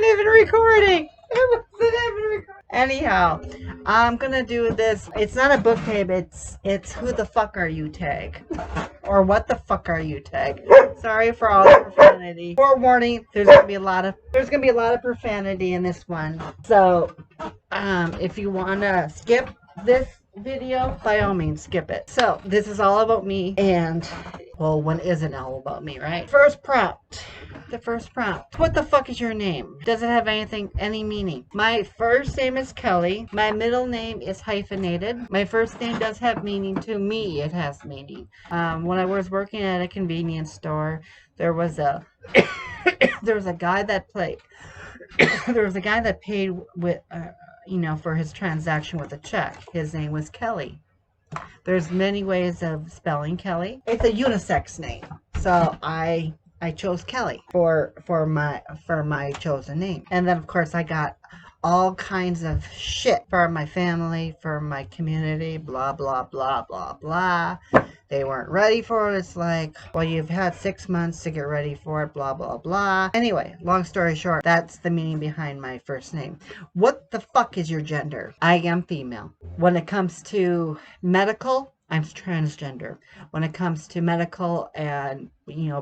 wasn't even recording. It wasn't even recording. Anyhow, I'm gonna do this. It's not a book tape. It's who the fuck are you tag, or what the fuck are you tag. Sorry for all the profanity. Forewarning: there's gonna be a lot of profanity in this one. So, if you wanna skip this video, by all means skip it. So this is all about me, and well, one isn't all about me, right? First prompt. The first prompt. What the fuck is your name? Does it have any meaning? My first name is Kelly. My middle name is hyphenated. My first name does have meaning. To me, it has meaning. When I was working at a convenience store, there was a there was a guy that played there was a guy that paid with for his transaction with a check. His name was Kelly. There's many ways of spelling Kelly. It's a unisex name, so I chose Kelly for my chosen name. And then of course I got all kinds of shit from my family, from my community, blah blah blah blah blah. They weren't ready for it. It's like, well, you've had 6 months to get ready for it, blah blah blah. Anyway, long story short, that's the meaning behind my first name. What the fuck is your gender? I am female. When it comes to medical, I'm transgender. When it comes to medical and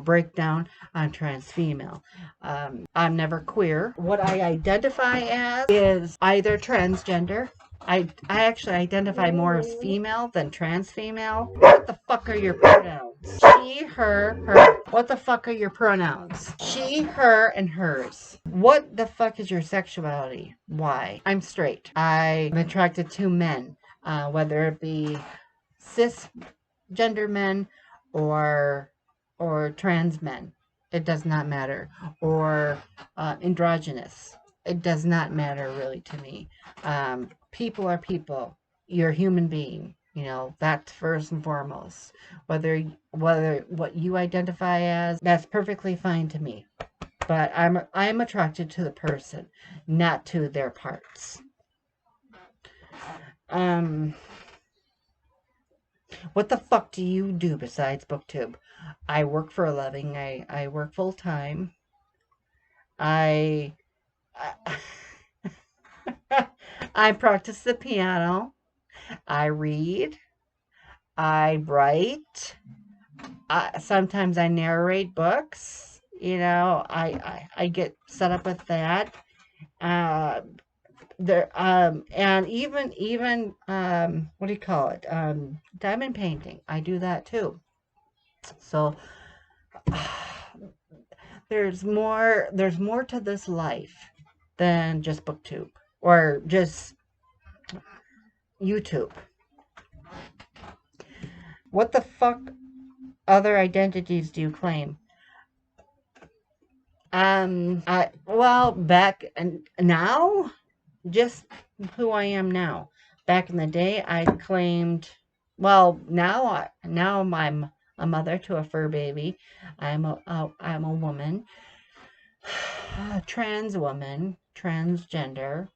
breakdown, I'm trans female. I'm never queer. What I identify as is either transgender. I actually identify more as female than trans female. What the fuck are your pronouns? She, her, her. What the fuck are your pronouns? She, her, and hers. What the fuck is your sexuality? Why? I'm straight. I'm attracted to men, whether it be cisgender men or trans men. It does not matter. Or androgynous. It does not matter really to me. People are people. You're a human being. That's first and foremost. Whether what you identify as, that's perfectly fine to me. But I'm attracted to the person, not to their parts. What the fuck do you do besides BookTube? I work for a living. I work full time. I practice the piano. I read. I write. Sometimes I narrate books. I get set up with that. And even what do you call it? Diamond painting. I do that too. So there's more to this life than just BookTube or just YouTube. What the fuck other identities do you claim? Back and now, just who I am now. Back in the day, I claimed, now I'm a mother to a fur baby. I'm a woman, trans woman, transgender,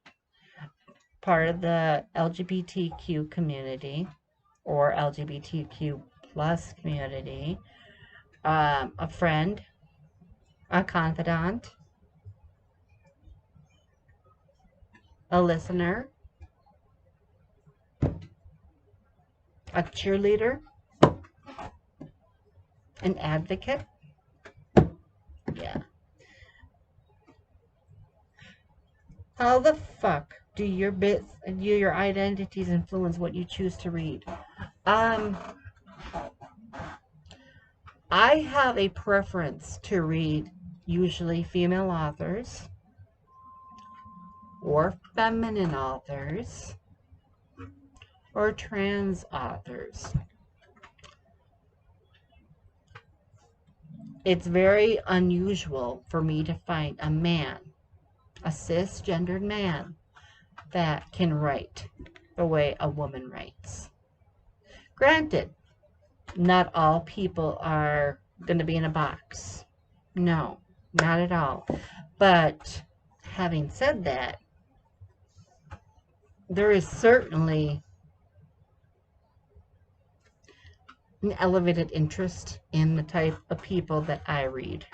part of the LGBTQ community or LGBTQ plus community, a friend, a confidant, a listener, a cheerleader, an advocate. Yeah. How the fuck do your identities influence what you choose to read? I have a preference to read usually female authors or feminine authors or trans authors. It's very unusual for me to find a man, a cisgendered man, that can write the way a woman writes. Granted, not all people are going to be in a box. No, not at all. But having said that, there is certainly an elevated interest in the type of people that I read.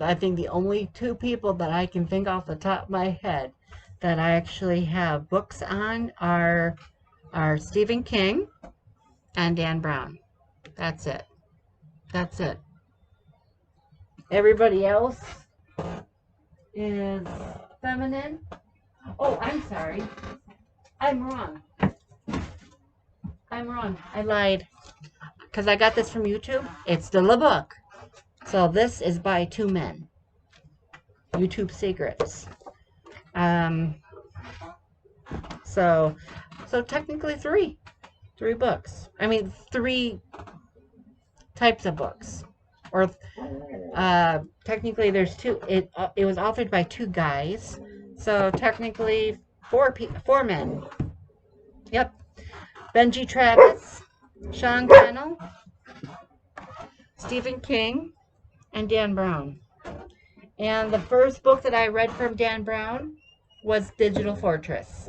I think the only two people that I can think off the top of my head that I actually have books on are Stephen King and Dan Brown. That's it. That's it. Everybody else is feminine. Oh, I'm sorry. I'm wrong. I lied. Because I got this from YouTube. It's still a book. So this is by two men. YouTube secrets. So technically three books. I mean, three types of books. Or technically there's two. It was authored by two guys. So technically four men. Yep. Benji Travis, Sean Cannell, Stephen King, and Dan Brown. And the first book that I read from Dan Brown was Digital Fortress.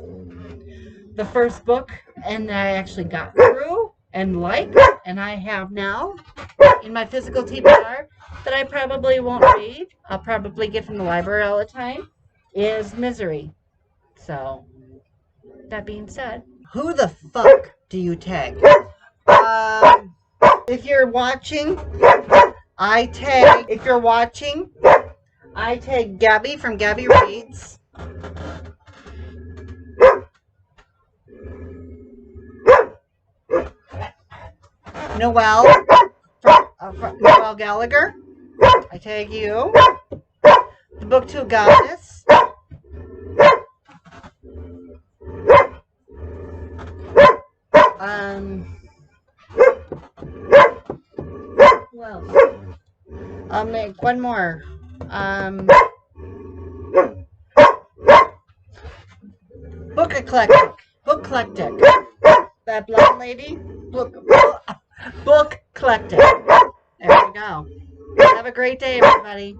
The first book, and I actually got through and liked, and I have now in my physical TBR that I probably won't read. I'll probably get from the library all the time, is Misery. So, that being said, who the fuck do you tag? If you're watching, I tag Gabby from Gabby Reads. Noelle from Noelle Gallagher. I tag you. The BookTube Goddess. Well, I'll make one more. Book Eclectic. That blonde lady. Book Eclectic. There we go. Have a great day, everybody.